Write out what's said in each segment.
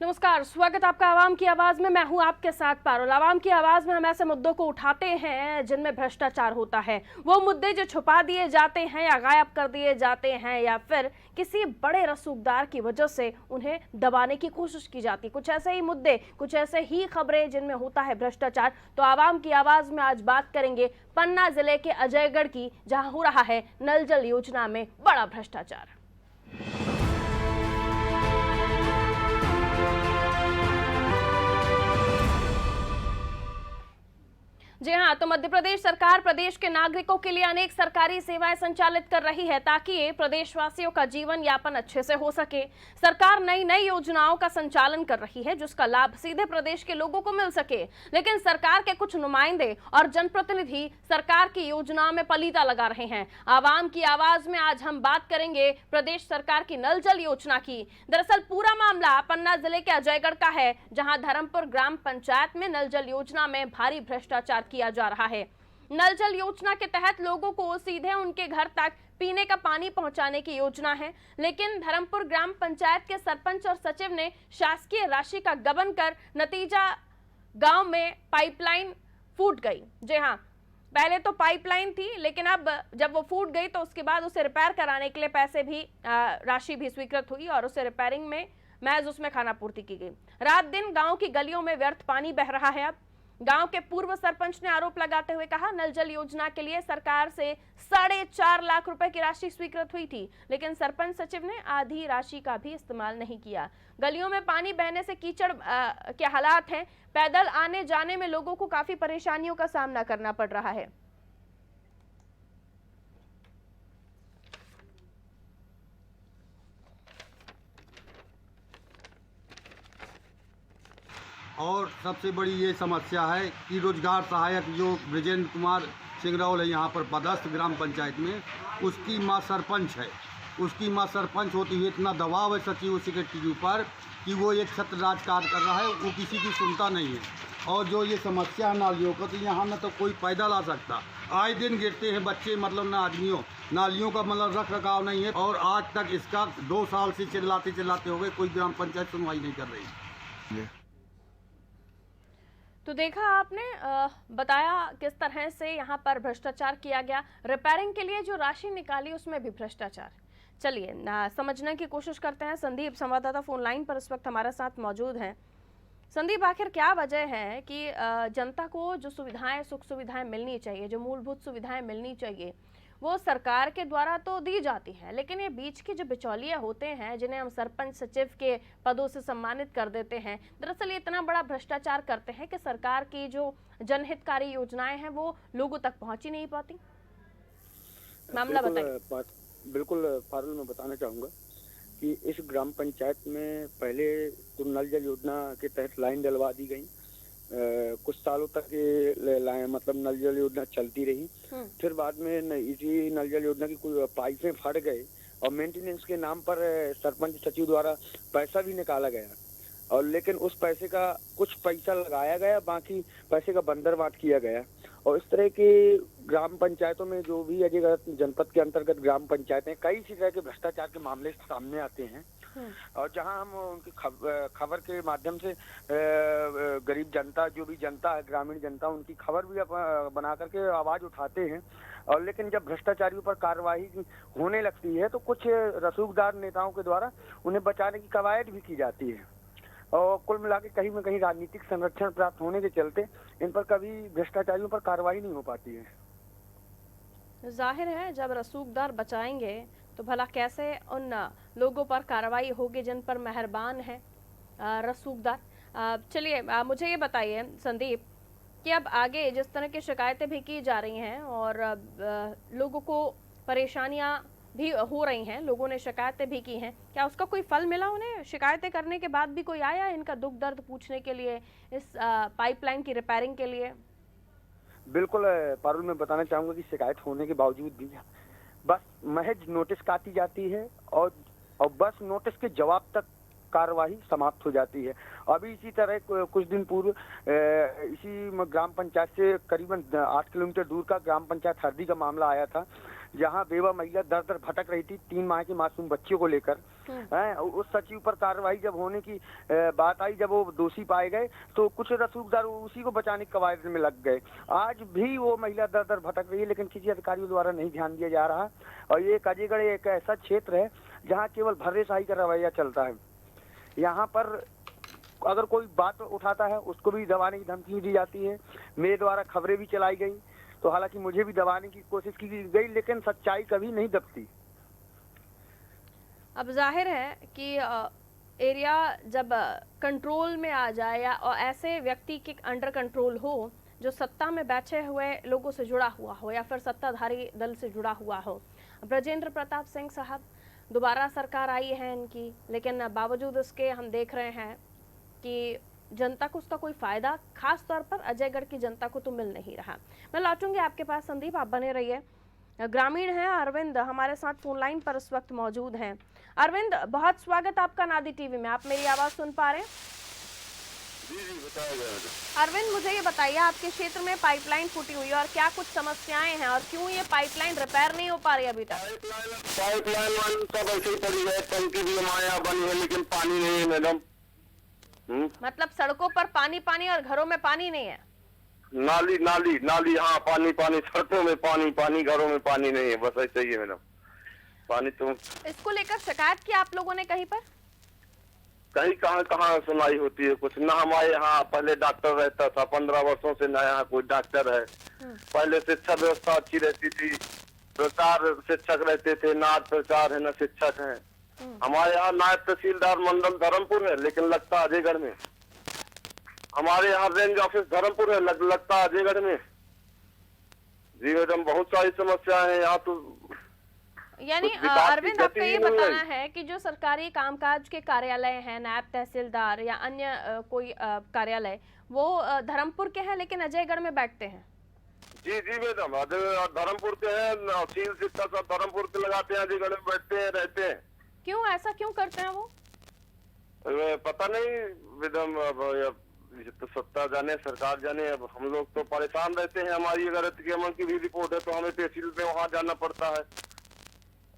नमस्कार, स्वागत आपका आवाम की आवाज में। मैं हूं आपके साथ पारुल। आवाम की आवाज में हम ऐसे मुद्दों को उठाते हैं जिनमें भ्रष्टाचार होता है। वो मुद्दे जो छुपा दिए जाते हैं या गायब कर दिए जाते हैं या फिर किसी बड़े रसूखदार की वजह से उन्हें दबाने की कोशिश की जाती है। कुछ ऐसे ही मुद्दे, कुछ ऐसे ही खबरें जिनमें होता है भ्रष्टाचार। तो आवाम की आवाज में आज बात करेंगे पन्ना जिले के अजयगढ़ की, जहां हो रहा है नल जल योजना में बड़ा भ्रष्टाचार। जी हाँ, तो मध्य प्रदेश सरकार प्रदेश के नागरिकों के लिए अनेक सरकारी सेवाएं संचालित कर रही है ताकि प्रदेशवासियों का जीवन यापन अच्छे से हो सके। सरकार नई नई योजनाओं का संचालन कर रही है जिसका लाभ सीधे प्रदेश के लोगों को मिल सके, लेकिन सरकार के कुछ नुमाइंदे और जनप्रतिनिधि सरकार की योजनाओं में पलीता लगा रहे हैं। आवाम की आवाज में आज हम बात करेंगे प्रदेश सरकार की नल जल योजना की। दरअसल पूरा मामला पन्ना जिले के अजयगढ़ का है, जहां धर्मपुर ग्राम पंचायत में नल जल योजना में भारी भ्रष्टाचार किया जा रहा है। नल जल योजना के तहत लोगों को सीधे उनके घर तक पीने का पानी पहुंचाने की योजना है, लेकिन धर्मपुर ग्राम पंचायत के सरपंच और सचिव ने शासकीय राशि का गबन कर नतीजा गांव में पाइपलाइन फूट गई। जी हां, पहले तो पाइपलाइन थी, लेकिन अब जब वो फूट गई तो उसके बाद उसे रिपेयर कराने के लिए पैसे भी राशि भी स्वीकृत हुई और उसे रिपेयरिंग में महज उसमें खानापूर्ति की गई। रात दिन गांव की गलियों में व्यर्थ पानी बह रहा है। अब गांव के पूर्व सरपंच ने आरोप लगाते हुए कहा, नल जल योजना के लिए सरकार से 4.5 लाख रुपए की राशि स्वीकृत हुई थी, लेकिन सरपंच सचिव ने आधी राशि का भी इस्तेमाल नहीं किया। गलियों में पानी बहने से कीचड़ के हालात हैं। पैदल आने जाने में लोगों को काफी परेशानियों का सामना करना पड़ रहा है। और सबसे बड़ी ये समस्या है कि रोजगार सहायक जो ब्रजेंद्र कुमार सिंगरौल है यहाँ पर पदस्थ ग्राम पंचायत में, उसकी माँ सरपंच है। उसकी माँ सरपंच होती हुई इतना दबाव है सचिव सेक्रेटरी के ऊपर कि वो एक छत्र राज कार्य कर रहा है, वो किसी की सुनता नहीं है। और जो ये समस्या है नालियों का, तो यहाँ न तो कोई पैदल आ सकता, आए दिन गिरते हैं बच्चे, मतलब ना आदमियों, नालियों का मतलब रख रखाव नहीं है। और आज तक इसका 2 साल से चिल्लाते हो गए, कोई ग्राम पंचायत सुनवाई नहीं कर रही। तो देखा आपने, बताया किस तरह से यहाँ पर भ्रष्टाचार किया गया। रिपेयरिंग के लिए जो राशि निकाली उसमें भी भ्रष्टाचार। चलिए समझने की कोशिश करते हैं। संदीप संवाददाता फोन लाइन पर इस वक्त हमारे साथ मौजूद हैं। संदीप, आखिर क्या वजह है कि जनता को जो सुविधाएं, सुख सुविधाएं मिलनी चाहिए, जो मूलभूत सुविधाएं मिलनी चाहिए, वो सरकार के द्वारा तो दी जाती है, लेकिन ये बीच के जो बिचौलिए होते हैं जिन्हें हम सरपंच सचिव के पदों से सम्मानित कर देते हैं, दरअसल ये इतना बड़ा भ्रष्टाचार करते हैं कि सरकार की जो जनहितकारी योजनाएं हैं वो लोगों तक पहुंच ही नहीं पाती। मामला बताइए। बिल्कुल पारुल, मैं बताना चाहूँगा कि इस ग्राम पंचायत में पहले तो नल जल योजना के तहत लाइन डलवा दी गई। कुछ सालों तक ये मतलब नल जल योजना चलती रही। फिर बाद में इसी नल जल योजना की कुछ पाइपें फट गए और मेंटेनेंस के नाम पर सरपंच सचिव द्वारा पैसा भी निकाला गया, और लेकिन उस पैसे का कुछ पैसा लगाया गया, बाकी पैसे का बंदरबाट किया गया। और इस तरह के ग्राम पंचायतों में, जो भी अजयगढ़ जनपद के अंतर्गत ग्राम पंचायतें, कई सी तरह के भ्रष्टाचार के मामले सामने आते हैं। और जहां हम उनकी खबर के माध्यम से गरीब जनता, जो भी जनता है, ग्रामीण जनता, उनकी खबर भी बना करके आवाज उठाते हैं। और लेकिन जब भ्रष्टाचारियों पर कार्रवाई होने लगती है तो कुछ रसूखदार नेताओं के द्वारा उन्हें बचाने की कवायद भी की जाती है। और कुल मिला के कहीं न कहीं राजनीतिक संरक्षण प्राप्त होने के चलते इन पर कभी भ्रष्टाचारियों पर कार्रवाई नहीं हो पाती है। जाहिर है, जब रसूखदार बचाएंगे तो भला कैसे उन लोगों पर कार्रवाई होगी जिन पर मेहरबान है रसूखदार। चलिए मुझे ये बताइए संदीप कि अब आगे जिस तरह की शिकायतें भी की जा रही हैं और लोगों को परेशानियां भी हो रही हैं, लोगों ने शिकायतें भी की हैं, क्या उसका कोई फल मिला उन्हें? शिकायतें करने के बाद भी कोई आया इनका दुख दर्द पूछने के लिए, इस पाइपलाइन की रिपेयरिंग के लिए? बिल्कुल पारुल, मैं बताना चाहूंगा कि शिकायत होने के बावजूद भी बस महज नोटिस काटी जाती है और बस नोटिस के जवाब तक कार्यवाही समाप्त हो जाती है। अभी इसी तरह कुछ दिन पूर्व इसी ग्राम पंचायत से करीबन 8 किलोमीटर दूर का ग्राम पंचायत हरदी का मामला आया था, जहां बेवा महिला दर दर भटक रही थी 3 माह के मासूम बच्चे को लेकर। उस सचिव पर कार्रवाई जब होने की बात आई, जब वो दोषी पाए गए तो कुछ रसूखदार उसी को बचाने की कवायद में लग गए। आज भी वो महिला दर दर भटक रही है, लेकिन किसी अधिकारियों द्वारा नहीं ध्यान दिया जा रहा। और ये अजयगढ़ एक ऐसा क्षेत्र है जहाँ केवल भर्रेशाही का रवैया चलता है। यहाँ पर अगर कोई बात उठाता है उसको भी दबाने की धमकी दी जाती है। मेरे द्वारा खबरें भी चलाई गई, तो हालांकि मुझे भी दबाने की कोशिश की गई, लेकिन सच्चाई कभी नहीं दबती। अब जाहिर है कि एरिया जब कंट्रोल में आ जाए या और ऐसे व्यक्ति के अंडर कंट्रोल हो जो सत्ता में बैठे हुए लोगों से जुड़ा हुआ हो या फिर सत्ताधारी दल से जुड़ा हुआ हो। ब्रजेंद्र प्रताप सिंह साहब, दोबारा सरकार आई है इनकी, लेकिन बावजूद इसके हम देख रहे हैं कि जनता को उसका कोई फायदा, खास तौर पर अजयगढ़ की जनता को तो मिल नहीं रहा। मैं लौटूंगी आपके पास संदीप, आप बने रहिए। ग्रामीण हैं अरविंद हमारे साथ फोन लाइन पर इस वक्त मौजूद हैं। अरविंद, बहुत स्वागत आपका नादी टीवी में। आप मेरी आवाज सुन पा रहे हैं? जी बताया। अरविंद, मुझे ये बताइए, आपके क्षेत्र में पाइपलाइन फूटी हुई है और क्या कुछ समस्याएं हैं और क्यों ये पाइपलाइन रिपेयर नहीं हो पा रही अभी तक? पाइपलाइन सब ऐसे ही पड़ी है, टंकी भी हमारे यहाँ बनी है लेकिन पानी नहीं है मैडम। मतलब सड़कों पर पानी पानी और घरों में पानी नहीं है? नाली नाली नाली, हाँ पानी पानी, सड़कों में पानी पानी, घरों में पानी नहीं है, बस ऐसा ही है मैडम। पानी तो इसको लेकर शिकायत की आप लोगों ने कहीं पर? कहीं कहाँ सुनाई होती है कुछ ना। हमारे यहाँ पहले डॉक्टर रहता था, 15 वर्षों से नया यहाँ कोई डॉक्टर है। पहले शिक्षा व्यवस्था अच्छी रहती थी, प्रचार शिक्षक रहते थे, ना प्रचार है न शिक्षक है। हमारे यहाँ नायब तहसीलदार मंडल धर्मपुर है, लेकिन लगता अजयगढ़ में। हमारे यहाँ रेंज ऑफिस धर्मपुर है, लगता अजयगढ़ में। जी मैडम, बहुत सारी समस्याएं हैं यहाँ तो। यानी अरविंद, आपका ये बताना है कि जो सरकारी कामकाज के कार्यालय हैं, नायब तहसीलदार या अन्य कोई कार्यालय, वो धर्मपुर के हैं लेकिन अजयगढ़ में बैठते हैं? जी मैडम, धर्मपुर के हैं, सील सिक्का सब धर्मपुर के लगाते हैं, अजयगढ़ में बैठते हैं, रहते हैं। क्यों ऐसा क्यों करते हैं वो? पता नहीं मैडम, अब तो सत्ता जाने, सरकार जाने। अब हम लोग तो परेशान रहते हैं। हमारी अगर अतिक्रमण की भी रिपोर्ट है तो हमें तहसील में वहाँ जाना पड़ता है,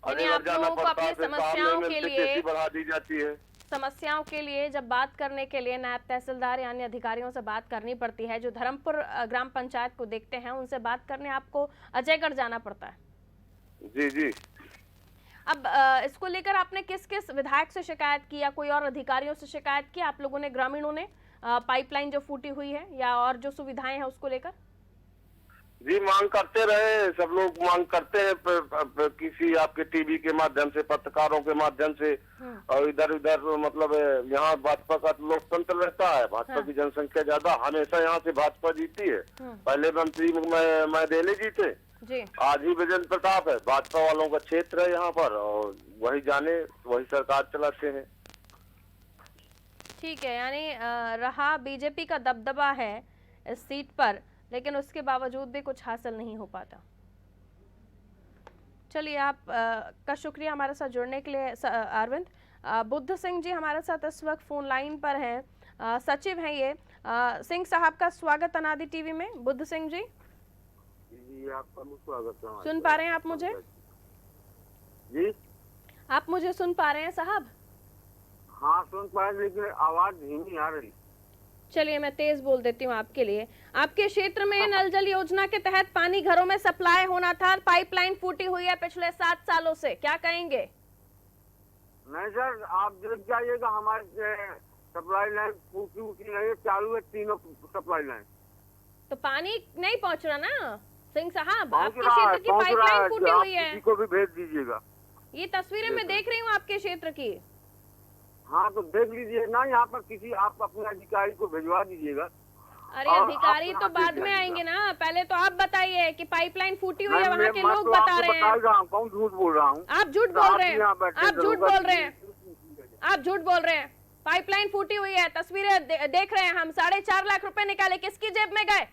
आप लोगों को अपनी समस्याओं के लिए बढ़ा दी जाती है। समस्याओं के लिए जब बात करने के लिए नायब तहसीलदार या अन्य अधिकारियों से बात करनी पड़ती है, जो धर्मपुर ग्राम पंचायत को देखते हैं, उनसे बात करने आपको अजयगढ़ जाना पड़ता है। जी। अब इसको लेकर आपने किस किस विधायक से शिकायत की या कोई और अधिकारियों से शिकायत की आप लोगों ने, ग्रामीणों ने, पाइपलाइन जो फूटी हुई है या और जो सुविधाएं हैं उसको लेकर? जी, मांग करते रहे, सब लोग मांग करते हैं, किसी आपके टीवी के माध्यम से, पत्रकारों के माध्यम से, और इधर उधर। मतलब यहाँ भाजपा का लोकतंत्र रहता है, भाजपा की जनसंख्या ज्यादा, हमेशा यहाँ से भाजपा जीती है। पहले मंत्री मैं देले जीते जी। आज ही ब्रजेंद्र प्रताप है, भाजपा वालों का क्षेत्र है यहाँ पर, और वही जाने वही सरकार चलाते हैं। ठीक है, यानी रहा बीजेपी का दबदबा है इस सीट पर, लेकिन उसके बावजूद भी कुछ हासिल नहीं हो पाता। चलिए, आप का शुक्रिया हमारे साथ जुड़ने के लिए अरविंद। बुद्ध सिंह जी हमारे साथ इस वक्त फोन लाइन पर हैं, सचिव हैं ये। सिंह साहब का स्वागत अनादि टीवी में। बुद्ध सिंह जी, आपका स्वागत है। सुन पा रहे हैं आप मुझे? जी, आप मुझे सुन पा रहे हैं साहब? हाँ सुन पा रहे, लेकिन आवाज धीमी आ रही। चलिए, मैं तेज बोल देती हूँ आपके लिए। आपके क्षेत्र में नल जल योजना के तहत पानी घरों में सप्लाई होना था, पाइपलाइन फूटी हुई है पिछले 7 सालों से, क्या कहेंगे? नहीं सर, आप देख जाइएगा, हमारे सप्लाई लाइन फूटी नहीं, चालू है तीनों सप्लाई लाइन। तो पानी नहीं पहुँच रहा ना सिंह साहब? आपके पहुंच क्षेत्र की पाइपलाइन फूटी हुई है, किसी को भी भेज दीजिएगा। ये तस्वीरें मैं देख रही हूँ आपके क्षेत्र की। हाँ तो देख लीजिए ना, यहाँ पर किसी आप अपने अधिकारी को भिजवा दीजिएगा। अरे अधिकारी तो बाद में आएंगे ना, पहले तो आप बताइए कि पाइपलाइन फूटी हुई है, वहाँ के लोग बता रहे हैं। कौन झूठ बोल रहा हूँ? आप झूठ बोल रहे हैं, आप झूठ बोल रहे हैं, आप झूठ बोल रहे हैं। पाइपलाइन फूटी हुई है, तस्वीरें देख रहे हैं हम। 4.5 लाख रुपए निकाले, किसकी जेब में गए?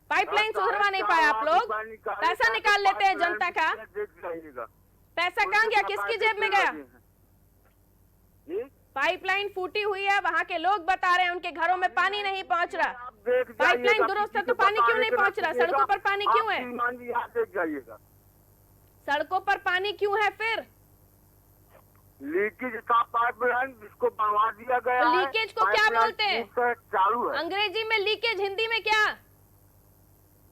पाइपलाइन सुधरवा नहीं पाए आप लोग, पैसा निकाल लेते हैं जनता का। पैसा कहाँ गया, किसकी जेब में गया? पाइपलाइन फूटी हुई है, वहाँ के लोग बता रहे हैं उनके घरों में पानी नहीं पहुँच रहा। पाइपलाइन दुरुस्त है तो पानी क्यों नहीं पहुँच रहा? सड़कों पर पानी क्यों है? सड़कों पर पानी क्यों है फिर? लीकेज का पाइपलाइन जिसको बनवा दिया गया तो है। लीकेज को क्या पाइपलाइन बोलते हैं? चालू है अंग्रेजी में लीकेज, हिंदी में क्या?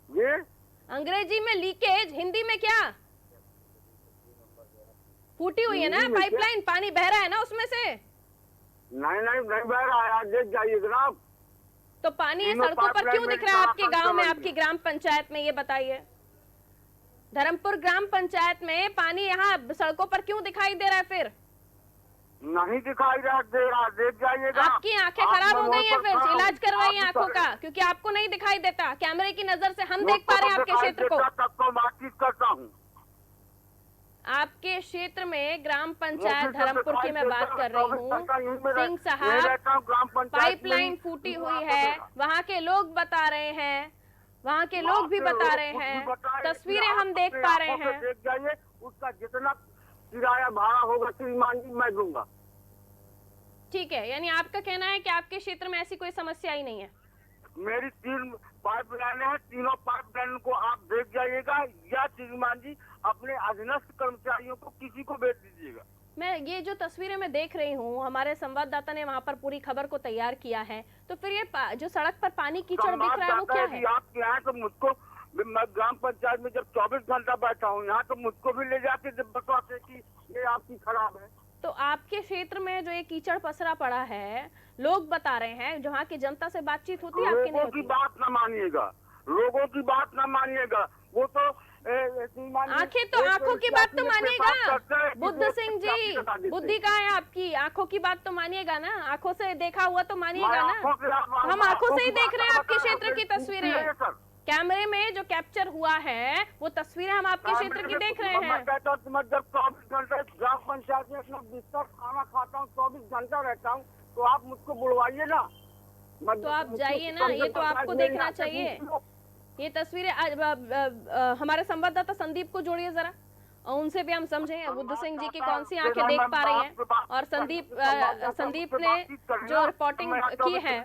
ये अंग्रेजी में लीकेज, हिंदी में क्या? फूटी हुई है ना हिंदी में क्या? पाइपलाइन, पानी बह रहा है ना उसमें से। नहीं बह रहा है, आप देख जाइएगा ना। तो पानी ये तीनों सड़कों पर क्यों पाइपलाइन दिख रहा है में आपके गांव में, खराब आपकी ग्राम पंचायत में? ये बताइए, धर्मपुर ग्राम पंचायत में पानी यहाँ सड़कों पर क्यों दिखाई दे रहा है फिर? नहीं दिखाई दे रहा, देख जाइएगा। आपकी आंखें आप खराब हो मैं गई हैं वहाँ पर फिर, खड़ा हूँ, इलाज करवाइए आप आंखों का, क्योंकि आपको नहीं दिखाई देता। कैमरे की नजर से हम देख पा रहे हैं आपके क्षेत्र को। तब तो बातचीत करता हूँ। आपके क्षेत्र में ग्राम पंचायत धर्मपुर की मैं बात कर रही हूँ। सिंह साहब, पाइपलाइन फूटी हुई है, वहाँ के लोग बता रहे हैं, वहाँ के लोग भी बता रहे हैं, तस्वीरें हम देख पा रहे हैं। देख जाइए, उसका जितना किराया भाड़ा होगा श्रीमान जी मैं दूंगा। ठीक है, यानी आपका कहना है कि आपके क्षेत्र में ऐसी कोई समस्या ही नहीं है। मेरी 3 पाइपलाइन है, तीनों पाइपलाइन को आप देख जाइएगा, या श्रीमान जी अपने अधीनस्थ कर्मचारियों को किसी को भेज दीजिएगा। मैं ये जो तस्वीरें मैं देख रही हूँ, हमारे संवाददाता ने वहाँ पर पूरी खबर को तैयार किया है, तो फिर ये जो सड़क पर पानी कीचड़ दिख रहा है वो क्या है? आप यहाँ तो मुझको, मैं ग्राम पंचायत में जब 24 घंटा बैठा हूँ यहाँ, तो मुझको भी ले जाके बताते कि ये आपकी खराब है। तो आपके क्षेत्र में जो ये कीचड़ पसरा पड़ा है, लोग बता रहे हैं, जहाँ की जनता से बातचीत होती है आपकी नहीं लोगों की होती? बात ना मानिएगा, लोगों की बात ना मानिएगा, वो तो आंखें तो आंखों की बात तो मानिएगा। बुद्ध सिंह जी, बुद्धि कहाँ है आपकी? आंखों की बात तो मानिएगा ना, आंखों से देखा हुआ तो मानिएगा ना। हम आंखों से ही देख रहे हैं आपके क्षेत्र की तस्वीरें, कैमरे में जो कैप्चर हुआ है वो तस्वीरें हम आपके क्षेत्र की देख रहे हैं। मैं कहता हूँ मैं जब 24 घंटे ग्राम पंचायत में अपना बिस्तर खाना खाता हूँ, 24 घंटा रहता हूँ, तो आप मुझको बुलवाइए ना। तो आप जाइए ना, ये तो आपको देखना चाहिए। ये तस्वीरें हमारे संवाददाता संदीप को जोड़िए जरा, और उनसे भी हम समझें बुद्ध सिंह जी की कौन सी आंखें देख पा रही हैं। और संदीप ने जो रिपोर्टिंग की है,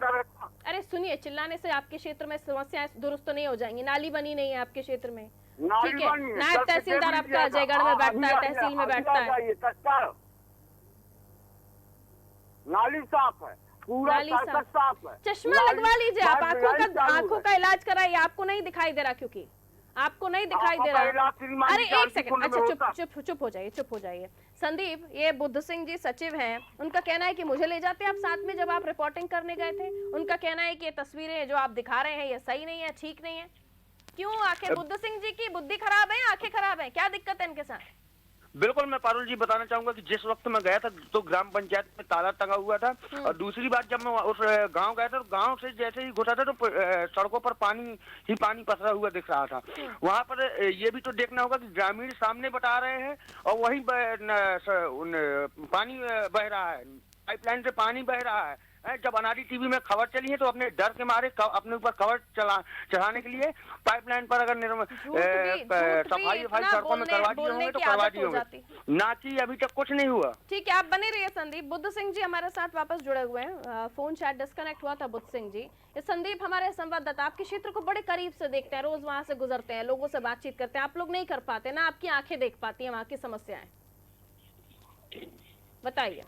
अरे सुनिए, चिल्लाने से आपके क्षेत्र में समस्याएं दुरुस्त नहीं हो जाएंगी। नाली बनी नहीं है आपके क्षेत्र में, ठीक है? नायब तहसीलदार आपका अजयगढ़ में बैठता है, तहसील में बैठता है, नाली साफ है, पूरा साफ है। चश्मा लगवा लीजिए आप, आंखों का इलाज कराइए। आपको नहीं दिखाई दे रहा, क्योंकि आपको नहीं दिखाई दे रहा। अरे एक सेकंड, अच्छा चुप हो जाइए। संदीप, ये बुद्ध सिंह जी सचिव हैं, उनका कहना है कि मुझे ले जाते आप साथ में जब आप रिपोर्टिंग करने गए थे। उनका कहना है कि ये तस्वीरें जो आप दिखा रहे हैं ये सही नहीं है, ठीक नहीं है। क्यों? आंखें बुद्ध सिंह जी की बुद्धि खराब है, आंखें खराब है, क्या दिक्कत है इनके साथ? बिल्कुल, मैं पारुल जी बताना चाहूंगा कि जिस वक्त मैं गया था तो ग्राम पंचायत में ताला टंगा हुआ था, और दूसरी बात जब मैं उस गांव गया था तो गांव से जैसे ही घुसा था तो सड़कों पर पानी ही पानी पसरा हुआ दिख रहा था। वहां पर ये भी तो देखना होगा कि ग्रामीण सामने बता रहे हैं और वहीं पानी बह रहा है, पाइपलाइन से पानी बह रहा है। जब अनाड़ी टीवी में खबर चली है तो अपने डर के मारे अपने ऊपर खबर चढ़ाने के लिए पाइपलाइन पर अगर सफाई सड़कों में करवा दिए होंगे तो करवा दिए होंगे, ना कि अभी तक कुछ नहीं हुआ। ठीक है, आप बने रहिए संदीप। बुद्ध सिंह जी हमारे साथ वापस जुड़े हुए हैं, फोन चैट डिस्कनेक्ट हुआ था बुद्ध सिंह जी। ये संदीप हमारे संवाददाता आपके क्षेत्र को बड़े करीब से देखते हैं, रोज वहां से गुजरते हैं, लोगों से बातचीत करते हैं। आप लोग नहीं कर पाते ना, आपकी आंखें देख पाती हैं वहां की समस्याएं। बताइए,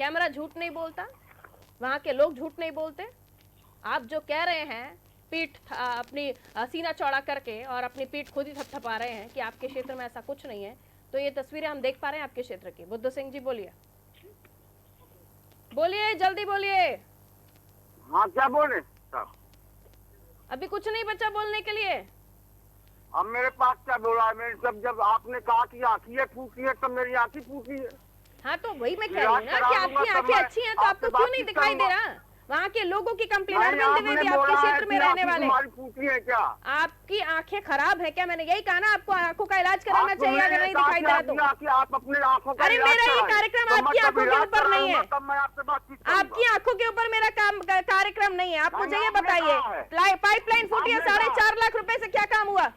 कैमरा झूठ नहीं बोलता, वहां के लोग झूठ नहीं बोलते। आप जो कह रहे हैं पीठ अपनी सीना चौड़ा करके और अपनी पीठ खुद ही थपथपा रहे हैं कि आपके क्षेत्र में ऐसा कुछ नहीं है, तो ये तस्वीरें हम देख पा रहे हैं आपके क्षेत्र की। बुद्ध सिंह जी बोलिए, बोलिए, जल्दी बोलिए। हाँ, क्या बोले? अभी कुछ नहीं बचा बोलने के लिए। अब मेरे पास क्या बोला है? मेरे जब आपने कहा कि आंखें फूटी है तो मेरी आंखें फूटी है। हाँ, तो वही मैं कह रही हूँ ना कि आपकी आंखें अच्छी हैं, तो आपको क्यों नहीं दिखाई दे रहा? वहाँ के लोगों की कंप्लेन, अरविंद द्विवेदी आपके क्षेत्र में रहने वाले, है क्या आपकी आंखें खराब है क्या? मैंने यही कहा ना, आपको आंखों का इलाज कराना चाहिए अगर नहीं दिखाई दे रहा तो। आप अपने आंखों का अरे मेरा ये कार्यक्रम आपकी आंखों के ऊपर नहीं है, आपकी आंखों के ऊपर मेरा कार्यक्रम नहीं है। आप मुझे ये बताइए, पाइपलाइन फूटी है, 4.5 लाख रुपए से क्या काम हुआ?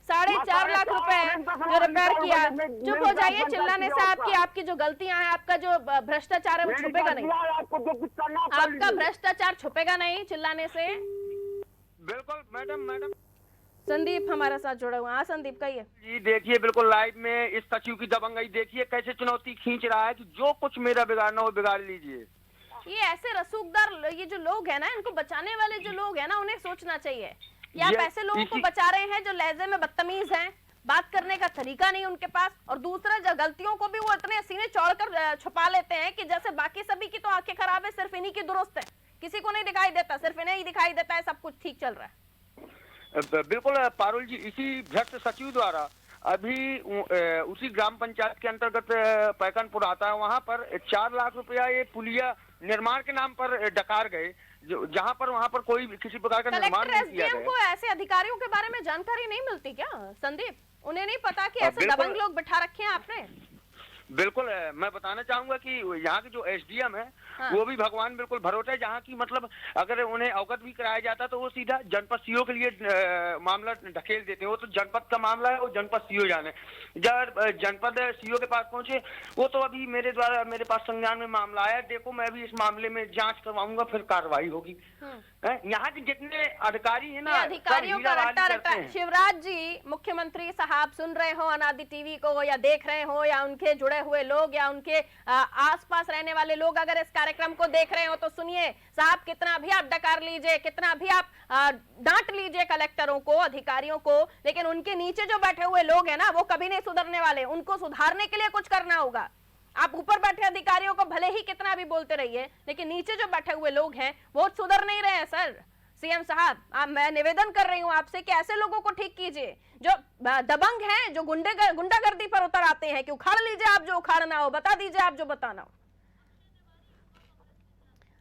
4.5 लाख रुपए जो रिपेयर किया। चुप हो जाइए, चिल्लाने से आपकी जो गलतियां हैं, आपका जो भ्रष्टाचार है वो छुपेगा नहीं, आपका भ्रष्टाचार छुपेगा नहीं चिल्लाने से। बिल्कुल मैडम, संदीप हमारे साथ जुड़े हुए हैं। हाँ संदीप, कहिए। जी देखिए, बिल्कुल लाइव में इस सचिव की दबंगई देखिए कैसे चुनौती खींच रहा है कि जो कुछ मेरा बिगाड़ना हो बिगाड़ लीजिए। ये ऐसे रसूखदार ये जो लोग हैं ना, इनको बचाने वाले जो लोग हैं ना, उन्हें सोचना चाहिए कि आप ऐसे लोगों को बचा रहे हैं जो लहजे में बदतमीज हैं, बात करने का तरीका नहीं उनके पास, और दूसरा जो गलतियों को भी वो इतने सीने चौड़कर छुपा लेते हैं कि जैसे बाकी सभी की तो आंखें खराब है, सिर्फ इन्हीं की दुरुस्त है, किसी को नहीं दिखाई देता, सिर्फ इन्हें ही दिखाई देता है सब कुछ ठीक चल रहा है। बिल्कुल पारुल जी, इसी भ्रष्ट सचिव द्वारा अभी उसी ग्राम पंचायत के अंतर्गत पैकनपुर आता है, वहां पर 4 लाख रुपया ये पुलिया निर्माण के नाम पर डकार गए, जहां पर वहां पर कोई किसी प्रकार का निर्माण कलेक्टर नहीं किया एसडीएम को गया। ऐसे अधिकारियों के बारे में जानकारी नहीं मिलती क्या संदीप? उन्हें नहीं पता कि ऐसे बिल्कुल। दबंग लोग बिठा रखे हैं आपने? बिल्कुल मैं बताना चाहूंगा कि यहाँ के जो एसडीएम है हाँ। वो भी भगवान बिल्कुल भरोसे, जहाँ की मतलब अगर उन्हें अवगत भी कराया जाता तो वो सीधा जनपद सीओ के लिए मामला ढकेल देते हैं। वो तो जनपद का मामला है, वो जनपद सीओ जाने। जब जनपद सीओ के पास पहुंचे, वो तो अभी मेरे पास संज्ञान में मामला आया, देखो मैं भी इस मामले में जांच करवाऊंगा, फिर कार्रवाई होगी। यहाँ के जितने अधिकारी है ना, ये अधिकारियों सब का हीराबाजी रट्टा करते रट्टा। हैं। शिवराज जी, मुख्यमंत्री साहब सुन रहे हो अनादि टीवी को, या देख रहे हो, या उनके जुड़े हुए लोग, या उनके आसपास रहने वाले लोग अगर इस कार्यक्रम को देख रहे हो तो सुनिए साहब, कितना भी आप डकार लीजिए, कितना भी आप डांट लीजिए कलेक्टरों को, अधिकारियों को, लेकिन उनके नीचे जो बैठे हुए लोग हैं ना, वो कभी नहीं सुधरने वाले। उनको सुधारने के लिए कुछ करना होगा। आप ऊपर बैठे अधिकारियों को भले ही कितना भी बोलते रहिए, लेकिन नीचे जो बैठे हुए लोग हैं वो सुधर नहीं रहे हैं। सर सीएम साहब, मैं निवेदन कर रही हूं आपसे कि ऐसे लोगों को ठीक कीजिए जो दबंग हैं, जो गुंडागर्दी पर उतर आते हैं, कि उखाड़ लीजिए आप जो उखाड़ना हो, बता दीजिए आप जो बताना हो।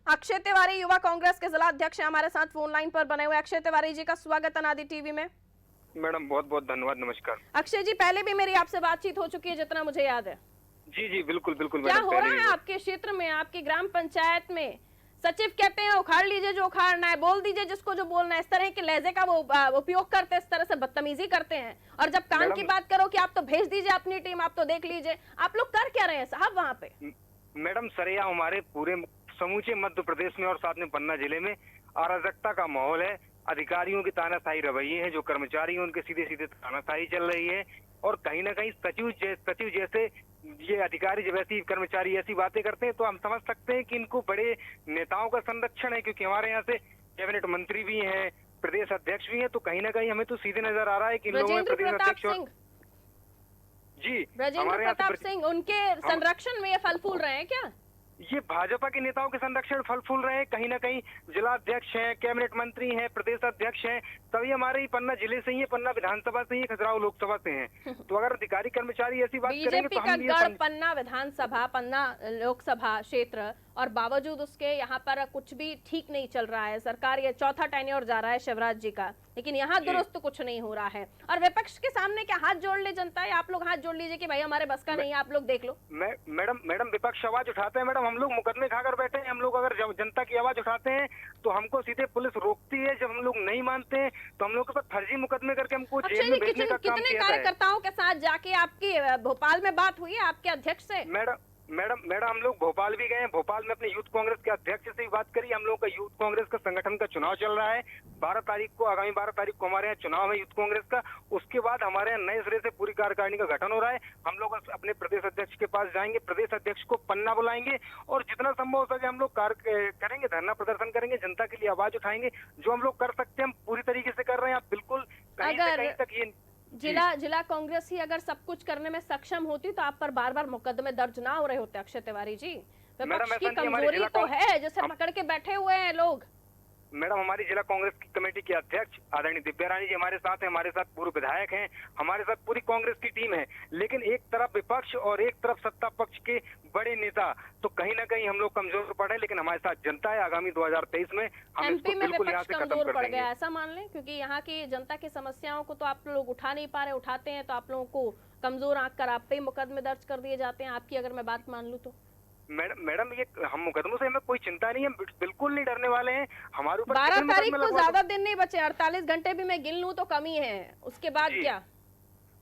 अक्षय तिवारी युवा कांग्रेस के जिला अध्यक्ष हमारे साथ फोन लाइन पर बने हुए। अक्षय तिवारी जी का स्वागत अनादि टीवी में। मैडम बहुत बहुत धन्यवाद, नमस्कार। अक्षय जी, पहले भी मेरी आपसे बातचीत हो चुकी है जितना मुझे याद है। जी जी बिल्कुल बिल्कुल क्या मैडम, हो पहले रहा भी है आपके क्षेत्र में, आपकी ग्राम पंचायत में? सचिव कहते हैं उखाड़ लीजिए जो उखाड़ना है, बोल दीजिए जिसको जो बोलना है, इस तरह के लहजे का वो उपयोग करते हैं, इस तरह से बदतमीजी करते हैं। और जब काम की बात करो कि आप तो भेज दीजिए अपनी टीम, आप तो देख लीजिए, आप लोग कर क्या रहे हैं साहब वहाँ पे? मैडम सरेया हमारे पूरे समूचे मध्य प्रदेश में और साथ में पन्ना जिले में अराजकता का माहौल है। अधिकारियों की तानाशाही रवैये हैं, जो कर्मचारी हैं उनके सीधे सीधे तानाशाही चल रही है, और कहीं ना कहीं सचिव जैसे ये अधिकारी जब ऐसी कर्मचारी ऐसी बातें करते हैं तो हम समझ सकते हैं कि इनको बड़े नेताओं का संरक्षण है, क्योंकि हमारे यहाँ से कैबिनेट मंत्री भी हैं, प्रदेश अध्यक्ष भी हैं, तो कहीं ना कहीं हमें तो सीधे नजर आ रहा है कि इन लोगों में प्रदेश अध्यक्ष जी ब्रजेंद्र प्रताप सिंह, उनके संरक्षण में ये फल फूल रहे हैं क्या? ये भाजपा के नेताओं के संरक्षण फल फूल रहे हैं। कहीं ना कहीं जिला अध्यक्ष हैं, कैबिनेट मंत्री हैं, प्रदेश अध्यक्ष हैं, सभी हमारे ही पन्ना जिले से ही है, पन्ना विधानसभा से ही, खजुराहो लोकसभा से हैं। तो अगर अधिकारी कर्मचारी ऐसी बात करेंगे बीजेपी तो का हम गढ़ पन्ना विधानसभा, पन्ना लोकसभा क्षेत्र, और बावजूद उसके यहाँ पर कुछ भी ठीक नहीं चल रहा है। सरकार ये चौथा टेन्योर जा रहा है शिवराज जी का, लेकिन यहाँ दुरुस्त कुछ नहीं हो रहा है। और विपक्ष के सामने क्या हाथ जोड़ ले जनता है? आप लोग हाथ जोड़ लीजिए कि भाई हमारे बस का नहीं है, आप लोग देख लो। मैडम विपक्ष आवाज उठाते हैं। मैडम हम लोग मुकदमे खाकर बैठे हैं। हम लोग अगर जनता की आवाज उठाते हैं तो हमको सीधे पुलिस रोकती है। जब हम लोग नहीं मानते हैं तो हम लोग के साथ फर्जी मुकदमे करके हमको जेल में भेजने का काम कितने किया है। कार्यकर्ताओं के साथ जाके आपकी भोपाल में बात हुई है आपके अध्यक्ष से? मैडम हम लोग भोपाल भी गए हैं। भोपाल में अपने यूथ कांग्रेस के अध्यक्ष से भी बात करी। हम लोग का यूथ कांग्रेस का संगठन का चुनाव चल रहा है। 12 तारीख को, आगामी 12 तारीख को हमारे यहाँ चुनाव है यूथ कांग्रेस का। उसके बाद हमारे यहाँ नए सिरे से पूरी कार्यकारिणी का गठन हो रहा है। हम लोग अपने प्रदेश अध्यक्ष के पास जाएंगे, प्रदेश अध्यक्ष को पन्ना बुलाएंगे, और जितना संभव हो सके हम लोग कार्य करेंगे, धरना प्रदर्शन करेंगे, जनता के लिए आवाज उठाएंगे। जो हम लोग कर सकते हैं हम पूरी तरीके से कर रहे हैं। आप बिल्कुल कहीं से कहीं तक ये जिला कांग्रेस ही अगर सब कुछ करने में सक्षम होती तो आप पर बार बार मुकदमे दर्ज ना हो रहे होते अक्षय तिवारी जी। विपक्ष की कमजोरी तो है जिसे पकड़ के बैठे हुए हैं लोग। मैडम हमारी जिला कांग्रेस की कमेटी के अध्यक्ष आदरणीय दिव्या रानी जी हमारे साथ हैं, हमारे साथ पूर्व विधायक हैं, हमारे साथ पूरी कांग्रेस की टीम है। लेकिन एक तरफ विपक्ष और एक तरफ सत्ता पक्ष के बड़े नेता, तो कहीं ना कहीं हम लोग कमजोर पड़े। लेकिन हमारे साथ जनता है। आगामी 2023 में हम एमपी में बिल्कुल यहाँ विपक्ष से खत्म कमजोर कर पड़ देंगे। गया ऐसा मान लें, क्योंकि यहाँ की जनता की समस्याओं को तो आप लोग उठा नहीं पा रहे, उठाते हैं तो आप लोगों को कमजोर आंक कर आप पे ही मुकदमे दर्ज कर दिए जाते हैं। आपकी अगर मैं बात मान लूं तो मैडम ये हम मुकदमों से हमें कोई चिंता नहीं है, बिल्कुल नहीं डरने वाले हैं। हमारे ऊपर 12 तारीख को ज्यादा दिन नहीं बचे, 48 घंटे भी मैं गिन लूं तो कमी है। उसके बाद क्या?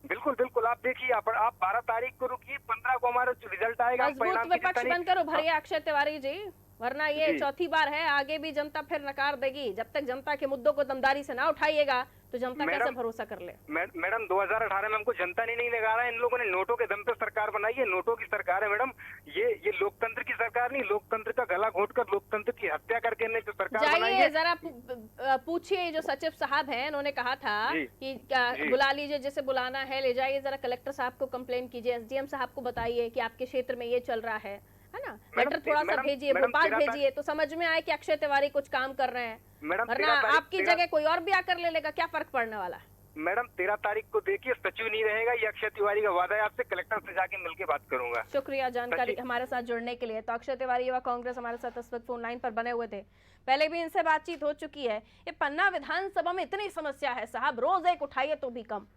बिल्कुल आप देखिए, आप 12 तारीख को रुकिए, 15 को हमारा रिजल्ट आएगा। मजबूत विपक्ष बनकर उभरिए अक्षय तिवारी जी। वरना ये जी। चौथी बार है, आगे भी जनता फिर नकार देगी। जब तक जनता के मुद्दों को दमदारी से ना उठाइएगा तो जनता कैसे मैडम- भरोसा कर ले। मैडम 2018 में हमको जनता ने नहीं लगा रहा है, इन लोगों ने नोटों के दम पे सरकार बनाई है, नोटों की सरकार है मैडम। ये लोकतंत्र की सरकार नहीं, लोकतंत्र का गला घोंटकर लोकतंत्र की हत्या करके इन्हें जो सरकार बनाई जाइए है। जरा पूछिए, जो सचिव साहब हैं उन्होंने कहा था जी, कि जी। बुला लीजिए, जैसे बुलाना है ले जाइए, जरा कलेक्टर साहब को कंप्लेन कीजिए, एसडीएम साहब को बताइए कि आपके क्षेत्र में ये चल रहा है ना। लेटर थोड़ा सा भेजिए, भोपाल भेजिए तो समझ में आए कि अक्षय तिवारी कुछ काम कर रहे हैं। मैडम वरना आपकी जगह कोई और भी आकर ले लेगा, क्या फर्क पड़ने वाला है। मैडम 13 तारीख को देखिए सचिव नहीं रहेगा, ये अक्षय तिवारी का वादा है, आपसे कलेक्टर से जाके मिलके बात करूंगा। शुक्रिया जानकारी हमारे साथ जुड़ने के लिए। तो अक्षय तिवारी युवा कांग्रेस हमारे साथ इस वक्त फोन लाइन पर बने हुए थे, पहले भी इनसे बातचीत हो चुकी है। ये पन्ना विधानसभा में इतनी समस्या है साहब, रोज एक उठाइए तो भी कम।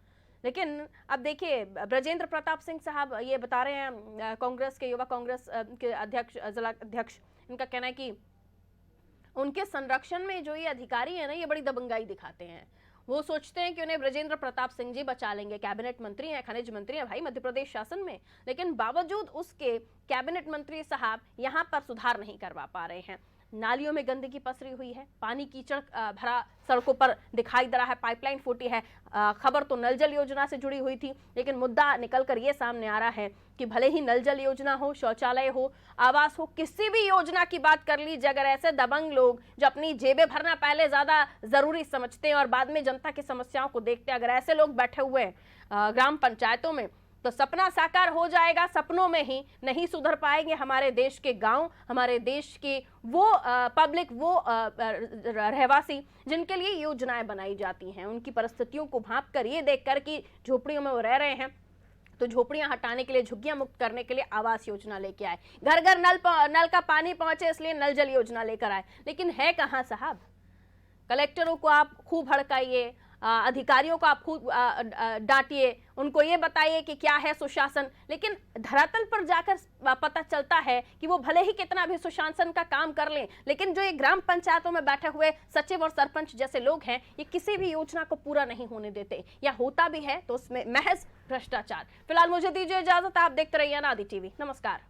लेकिन अब देखिए ब्रजेंद्र प्रताप सिंह साहब ये बता रहे हैं, कांग्रेस के युवा कांग्रेस के अध्यक्ष, जिला अध्यक्ष, इनका कहना है कि उनके संरक्षण में जो ये अधिकारी है ना, ये बड़ी दबंगाई दिखाते हैं। वो सोचते हैं कि उन्हें ब्रजेंद्र प्रताप सिंह जी बचा लेंगे, कैबिनेट मंत्री हैं, खनिज मंत्री हैं भाई मध्य प्रदेश शासन में, लेकिन बावजूद उसके कैबिनेट मंत्री साहब यहाँ पर सुधार नहीं करवा पा रहे हैं। नालियों में गंदगी पसरी हुई है, पानी कीचड़ भरा सड़कों पर दिखाई दे रहा है, पाइपलाइन फूटी है। खबर तो नल जल योजना से जुड़ी हुई थी, लेकिन मुद्दा निकलकर ये सामने आ रहा है कि भले ही नल जल योजना हो, शौचालय हो, आवास हो, किसी भी योजना की बात कर लीजिए, अगर ऐसे दबंग लोग जो अपनी जेबें भरना पहले ज्यादा जरूरी समझते हैं और बाद में जनता की समस्याओं को देखते हैं, अगर ऐसे लोग बैठे हुए हैं ग्राम पंचायतों में, तो सपना साकार हो जाएगा। सपनों में ही नहीं सुधर पाएंगे हमारे देश के गांव, हमारे देश के वो पब्लिक, वो रहवासी जिनके लिए योजनाएं बनाई जाती हैं। उनकी परिस्थितियों को भांप कर, ये देखकर कि झोपड़ियों में वो रह रहे हैं, तो झोपड़ियां हटाने के लिए, झुग्गियां मुक्त करने के लिए आवास योजना लेके आए, घर घर नल का पानी पहुंचे इसलिए नल जल योजना लेकर आए। लेकिन है कहां साहब? कलेक्टरों को आप खूब हड़काइए, अधिकारियों को आप खूब डांटिए, उनको ये बताइए कि क्या है सुशासन, लेकिन धरातल पर जाकर पता चलता है कि वो भले ही कितना भी सुशासन का काम कर लें, लेकिन जो ये ग्राम पंचायतों में बैठे हुए सचिव और सरपंच जैसे लोग हैं, ये किसी भी योजना को पूरा नहीं होने देते, या होता भी है तो उसमें महज भ्रष्टाचार। फिलहाल मुझे दीजिए इजाजत, आप देखते रहिए अनादि टीवी। नमस्कार।